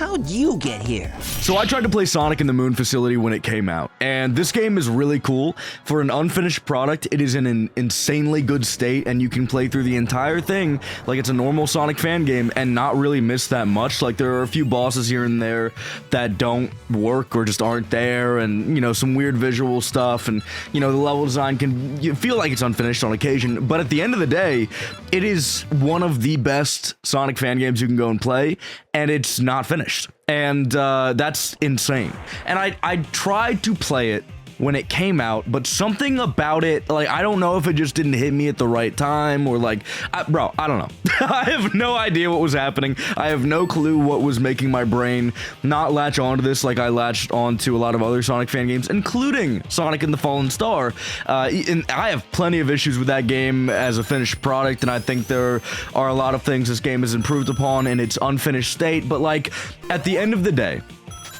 how'd you get here? So I tried to play Sonic in the Moon Facility when it came out, and this game is really cool. For an unfinished product, it is in an insanely good state, and you can play through the entire thing like it's a normal Sonic fan game and not really miss that much. Like, there are a few bosses here and there that don't work or just aren't there, and, you know, some weird visual stuff, and, you know, the level design can feel like it's unfinished on occasion, but at the end of the day, it is one of the best Sonic fan games you can go and play, and it's not finished. And that's insane. And I tried to play it when it came out, but something about it, like, I don't know if it just didn't hit me at the right time, or like, bro, I don't know. I have no idea what was happening. I have no clue what was making my brain not latch onto this like I latched onto a lot of other Sonic fan games, including Sonic and the Fallen Star. And I have plenty of issues with that game as a finished product, and I think there are a lot of things this game has improved upon in its unfinished state, but like, at the end of the day,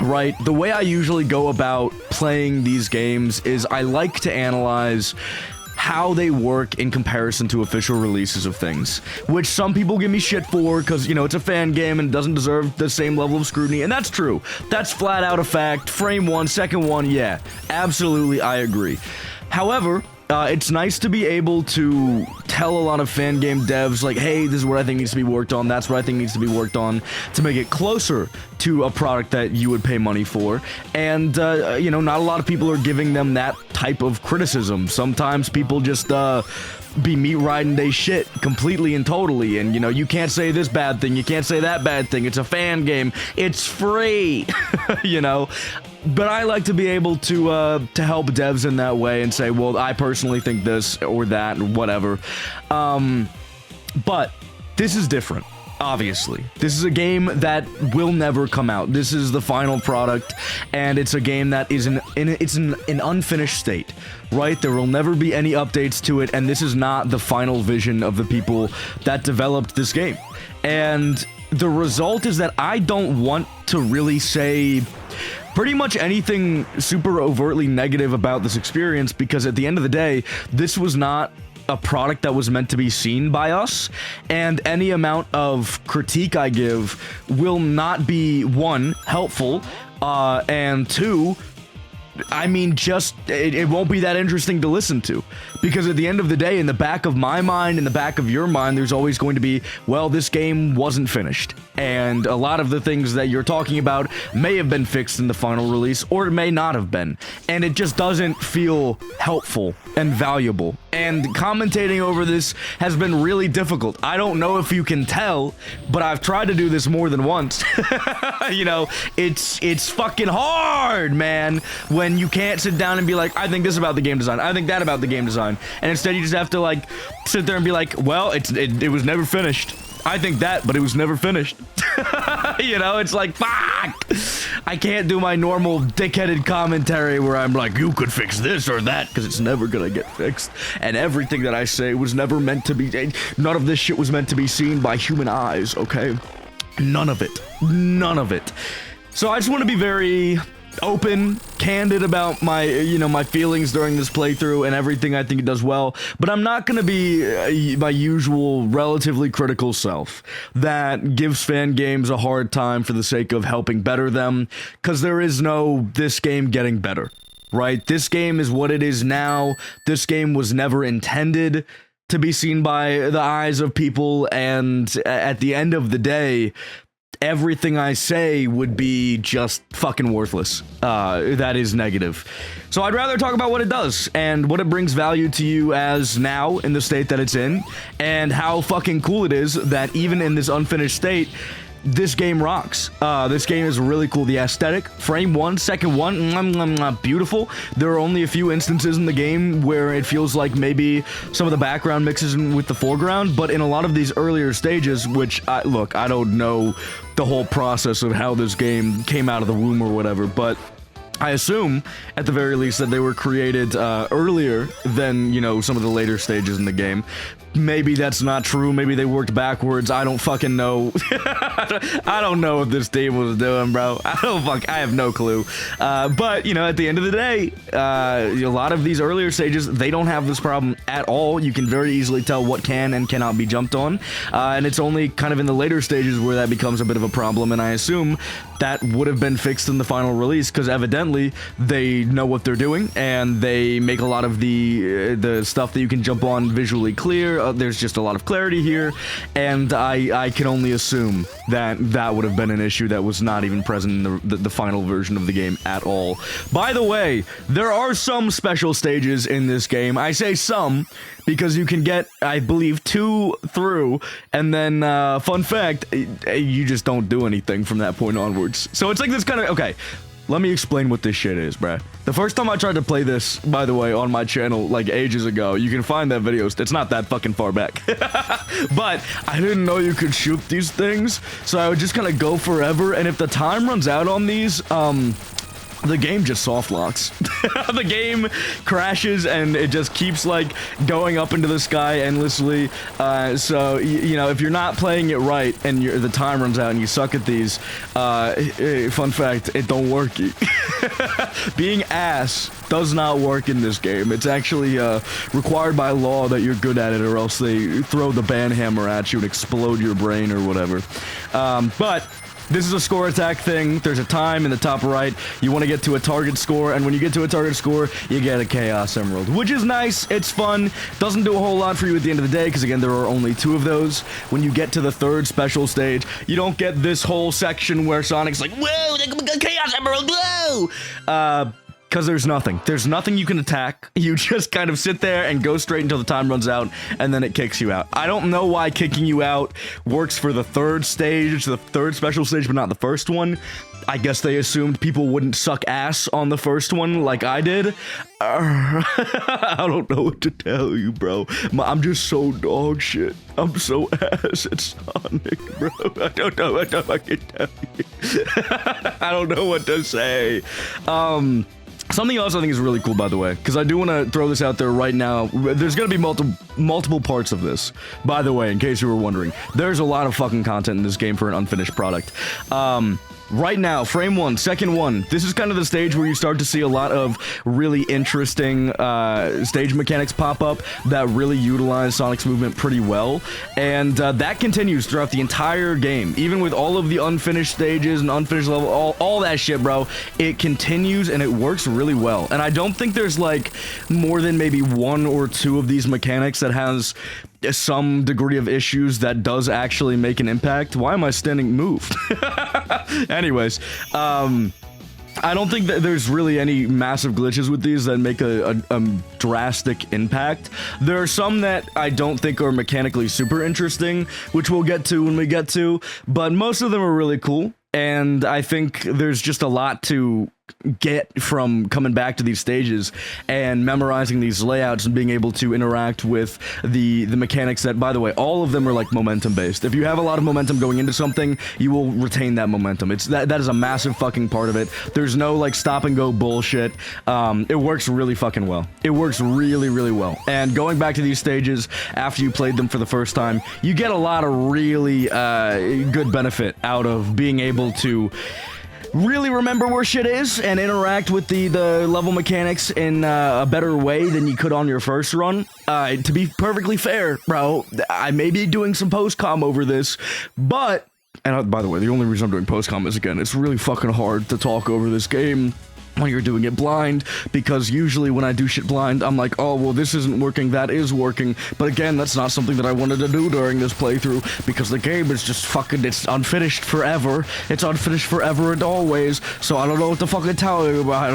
right, the way I usually go about playing these games is I like to analyze how they work in comparison to official releases of things, which some people give me shit for because, you know, it's a fan game and doesn't deserve the same level of scrutiny, and that's true. That's flat out a fact. Frame one, second one, yeah, absolutely, I agree. However, it's nice to be able to tell a lot of fan game devs, like, hey, this is what I think needs to be worked on, that's what I think needs to be worked on, to make it closer to a product that you would pay money for. And, you know, not a lot of people are giving them that type of criticism. Sometimes people just, be meat riding they shit completely and totally, and, you know, you can't say this bad thing, you can't say that bad thing, it's a fan game, it's free, you know? But I like to be able to help devs in that way and say, well, I personally think this or that or whatever. But this is different. Obviously, this is a game that will never come out. This is the final product, and it's a game that is in an unfinished state, right? There will never be any updates to it, and this is not the final vision of the people that developed this game. And the result is that I don't want to really say pretty much anything super overtly negative about this experience, because at the end of the day, this was not a product that was meant to be seen by us, and any amount of critique I give will not be, one, helpful, and two, I mean, just, it won't be that interesting to listen to. Because at the end of the day, in the back of my mind, in the back of your mind, there's always going to be, well, this game wasn't finished. And a lot of the things that you're talking about may have been fixed in the final release, or it may not have been. And it just doesn't feel helpful and valuable. And commentating over this has been really difficult. I don't know if you can tell, but I've tried to do this more than once. You know, it's fucking hard, man, when you can't sit down and be like, I think this about the game design, I think that about the game design, and instead you just have to, like, sit there and be like, well, it was never finished. I think that, but it was never finished. You know, it's like, fuck! I can't do my normal dickheaded commentary where I'm like, you could fix this or that, because it's never gonna get fixed. And everything that I say was never meant to be, none of this shit was meant to be seen by human eyes, okay? None of it. None of it. So I just want to be very open, candid about my, you know, my feelings during this playthrough and everything I think it does well, but I'm not gonna be my usual relatively critical self that gives fan games a hard time for the sake of helping better them, because there is no this game getting better, right? This game is what it is now. This game was never intended to be seen by the eyes of people, and at the end of the day, everything I say would be just fucking worthless. That is negative. So I'd rather talk about what it does and what it brings value to you as now in the state that it's in, and how fucking cool it is that even in this unfinished state, this game rocks. This game is really cool. The aesthetic, frame one, second one, beautiful. There are only a few instances in the game where it feels like maybe some of the background mixes in with the foreground, but in a lot of these earlier stages, which, look, I don't know the whole process of how this game came out of the womb or whatever, but I assume, at the very least, that they were created earlier than, you know, some of the later stages in the game. maybe that's not true. Maybe they worked backwards. I don't fucking know. I don't know what this team was doing, bro. I have no clue. But, you know, at the end of the day, a lot of these earlier stages, they don't have this problem at all. You can very easily tell what can and cannot be jumped on. And it's only kind of in the later stages where that becomes a bit of a problem. And I assume that would have been fixed in the final release because evidently they know what they're doing and they make a lot of the stuff that you can jump on visually clear. There's just a lot of clarity here, and I can only assume that that would have been an issue that was not even present in the final version of the game at all. By the way, there are some special stages in this game. I say some because you can get, I believe, 2 through, and then, fun fact, you just don't do anything from that point onwards. So it's like this kind of, okay, let me explain what this shit is, bruh. The first time I tried to play this, by the way, on my channel, like, ages ago, you can find that video, it's not that fucking far back. But I didn't know you could shoot these things, so I would just kind of go forever, and if the time runs out on these, the game just soft locks. The game crashes and it just keeps like going up into the sky endlessly. So you know, if you're not playing it right and the time runs out and you suck at these, fun fact, it don't work. Being ass does not work in this game. It's actually required by law that you're good at it, or else they throw the ban hammer at you and explode your brain or whatever. But this is a score attack thing. There's a time in the top right. You want to get to a target score, and when you get to a target score, you get a Chaos Emerald, which is nice. It's fun. Doesn't do a whole lot for you at the end of the day, because again, there are only 2 of those. When you get to the 3rd special stage, you don't get this whole section where Sonic's like, whoa, Chaos Emerald, whoa! Because there's nothing. There's nothing you can attack. You just kind of sit there and go straight until the time runs out, and then it kicks you out. I don't know why kicking you out works for the 3rd stage, the 3rd special stage, but not the 1st one. I guess they assumed people wouldn't suck ass on the 1st one like I did. I don't know what to tell you, bro. I'm just so dog shit. I'm so ass at Sonic, bro. I don't know what I can tell you. I don't know what to say. Something else I think is really cool, by the way, because I do want to throw this out there right now. There's going to be multiple parts of this, by the way, in case you were wondering. There's a lot of fucking content in this game for an unfinished product. Right now, frame 1, second one, this is kind of the stage where you start to see a lot of really interesting stage mechanics pop up that really utilize Sonic's movement pretty well, and that continues throughout the entire game. Even with all of the unfinished stages and unfinished level, all that shit, bro, it continues and it works really well. And I don't think there's like more than maybe 1 or 2 of these mechanics that has some degree of issues that does actually make an impact. Why am I standing moved? Anyways, I don't think that there's really any massive glitches with these that make a drastic impact. There are some that I don't think are mechanically super interesting, which we'll get to when we get to, but most of them are really cool. And I think there's just a lot to get from coming back to these stages and memorizing these layouts and being able to interact with the mechanics that, by the way, all of them are like momentum based. If you have a lot of momentum going into something, you will retain that momentum. It's that is a massive fucking part of it. There's no like stop and go bullshit. It works really fucking well. It works really, really well. And going back to these stages after you played them for the first time, you get a lot of really good benefit out of being able to really remember where shit is and interact with the level mechanics in a better way than you could on your first run. To be perfectly fair, bro, I may be doing some post-com over this, but, and by the way, the only reason I'm doing post-com is, again, it's really fucking hard to talk over this game when you're doing it blind, because usually when I do shit blind, I'm like, oh, well, this isn't working, that is working, but again, that's not something that I wanted to do during this playthrough, because the game is just fucking, it's unfinished forever, and always, so I don't know what to fucking tell you about.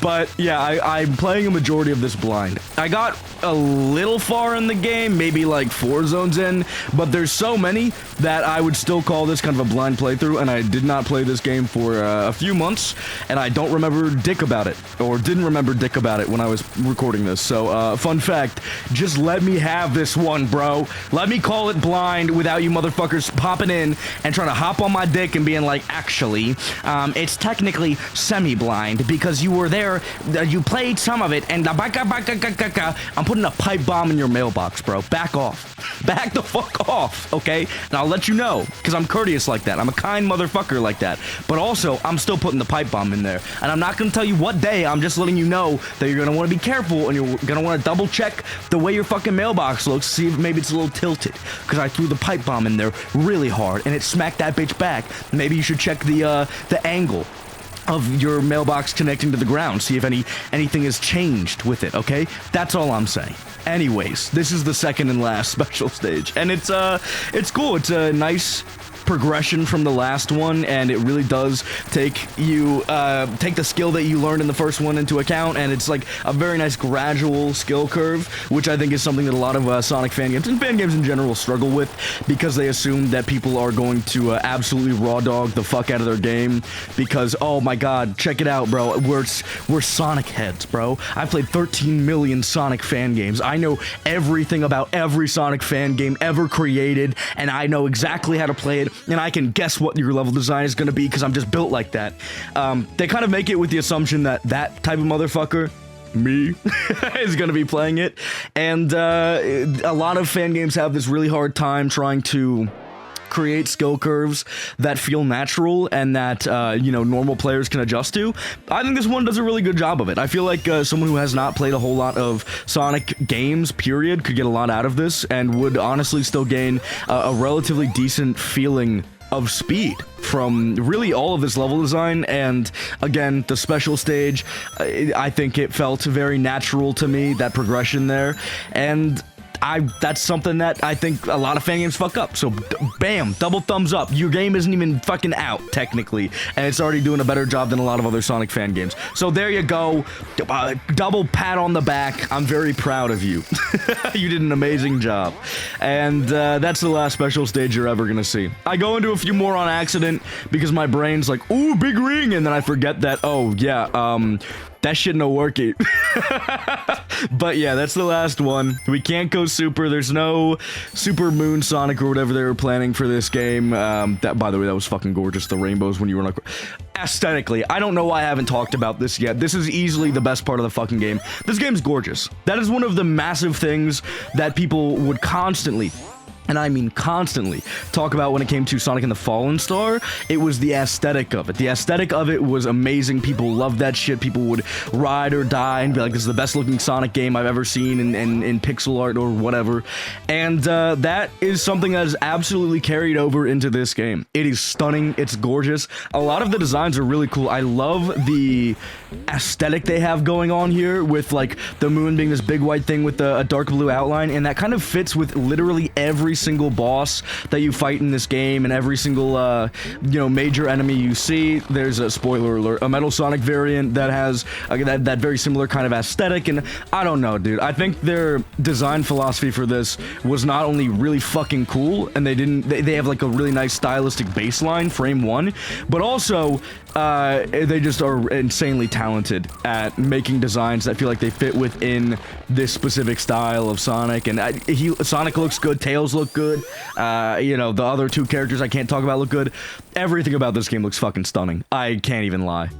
But yeah, I'm playing a majority of this blind. I got a little far in the game, maybe like 4 zones in, but there's so many that I would still call this kind of a blind playthrough, and I did not play this game for a few months, and I don't remember dick about it, or didn't remember dick about it when I was recording this. So, fun fact, just let me have this one, bro. Let me call it blind without you motherfuckers popping in and trying to hop on my dick and being like, actually, it's technically semi-blind because you were there, you played some of it, and I'm putting a pipe bomb in your mailbox, bro. Back off. Back the fuck off, okay? And I'll let you know, because I'm courteous like that. I'm a kind motherfucker like that. But also, I'm still putting the pipe bomb in there. And I'm not going to tell you what day, I'm just letting you know that you're going to want to be careful, and you're going to want to double check the way your fucking mailbox looks, see if maybe it's a little tilted, because I threw the pipe bomb in there really hard, and it smacked that bitch back. Maybe you should check the angle of your mailbox connecting to the ground, see if anything has changed with it, okay? That's all I'm saying. Anyways, this is the second and last special stage, and it's cool. It's a nice progression from the last one, and it really does take the skill that you learned in the first one into account, and it's like a very nice gradual skill curve, which I think is something that a lot of Sonic fan games and fan games in general struggle with, because they assume that people are going to absolutely raw dog the fuck out of their game, because, oh my god, check it out, bro, we're Sonic heads, bro. I've played 13 million Sonic fan games. I know everything about every Sonic fan game ever created, and I know exactly how to play it, and I can guess what your level design is going to be because I'm just built like that. They kind of make it with the assumption that that type of motherfucker, me, is going to be playing it. And a lot of fan games have this really hard time trying to create skill curves that feel natural and that, normal players can adjust to. I think this one does a really good job of it. I feel like someone who has not played a whole lot of Sonic games, period, could get a lot out of this and would honestly still gain a relatively decent feeling of speed from really all of this level design. And again, the special stage, I think it felt very natural to me, that progression there, and that's something that I think a lot of fan games fuck up. So, bam, double thumbs up. Your game isn't even fucking out, technically, and it's already doing a better job than a lot of other Sonic fan games. So there you go. Double pat on the back. I'm very proud of you. You did an amazing job. And that's the last special stage you're ever gonna see. I go into a few more on accident because my brain's like, ooh, big ring, and then I forget that, oh, yeah, that shit no working. But yeah, that's the last one. We can't go super. There's no Super Moon Sonic or whatever they were planning for this game. That, by the way, that was fucking gorgeous. The rainbows when you were like, aesthetically, I don't know why I haven't talked about this yet. This is easily the best part of the fucking game. This game's gorgeous. That is one of the massive things that people would constantly, and I mean constantly, talk about when it came to Sonic and the Fallen Star. It was the aesthetic of it. The aesthetic of it was amazing. People loved that shit. People would ride or die and be like, this is the best looking Sonic game I've ever seen in pixel art or whatever. And that is something that is absolutely carried over into this game. It is stunning. It's gorgeous. A lot of the designs are really cool. I love the aesthetic they have going on here with like the moon being this big white thing with a dark blue outline, and that kind of fits with literally every single boss that you fight in this game and every single major enemy you see. There's a spoiler alert, a Metal Sonic variant that has that very similar kind of aesthetic, and I don't know, dude. I think their design philosophy for this was not only really fucking cool, and they have like a really nice stylistic baseline, frame one, but also they just are insanely talented at making designs that feel like they fit within this specific style of Sonic. And Sonic looks good, Tails look good, the other two characters I can't talk about look good. Everything about this game looks fucking stunning. I can't even lie.